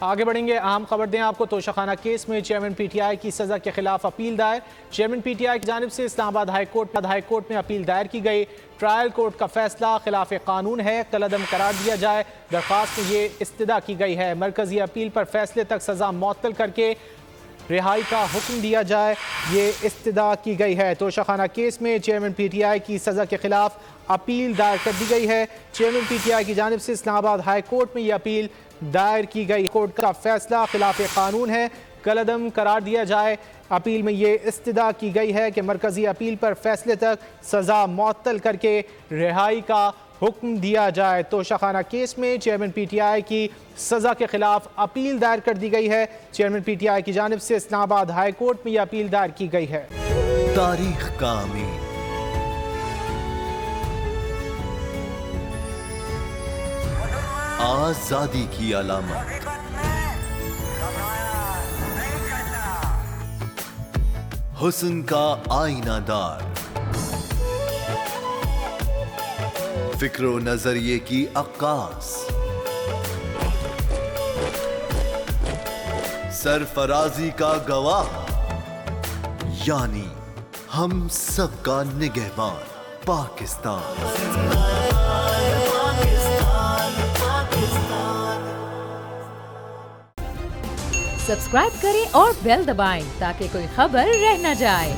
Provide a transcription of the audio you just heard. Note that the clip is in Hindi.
आगे बढ़ेंगे। अहम खबर दें आपको, तोशाखाना केस में चेयरमैन पीटीआई की सजा के खिलाफ अपील दायर। चेयरमैन पीटीआई की जानिब से इस्लामाबाद हाईकोर्ट में अपील दायर की गई। ट्रायल कोर्ट का फैसला खिलाफ कानून है, कलअदम करार दिया जाए। दरख्वास्त में ये इस्तदा की गई है, मरकजी अपील पर फैसले तक सजा मुअत्तल करके रिहाई का हुक्म दिया जाए, ये इस्तदा की गई है। तोशाखाना केस में चेयरमैन पीटीआई की सजा के खिलाफ अपील दायर कर दी गई है। चेयरमैन पीटीआई की जानिब से इस्लामाबाद हाई कोर्ट में यह अपील दायर की गई। कोर्ट का फैसला खिलाफ कानून है, कलअदम करार दिया जाए। अपील में ये इस्तदा की गई है कि मरकजी अपील पर फैसले तक सजा मुअत्तल करके रिहाई का हुक्म दिया जाए। तोशाखाना केस में चेयरमैन पीटीआई की सजा के खिलाफ अपील दायर कर दी गई है। चेयरमैन पीटीआई की जानिब से इस्लामाबाद हाई कोर्ट में यह अपील दायर की गई है। तारीख का अमीर, आजादी की अलामत, हुस्न का आईनादार, फिक्र व नजरिए की अक्कास, सरफराजी का गवाह, यानी हम सबका निगहबान पाकिस्तान। सब्सक्राइब करें और बेल दबाएं ताकि कोई खबर रह न जाए।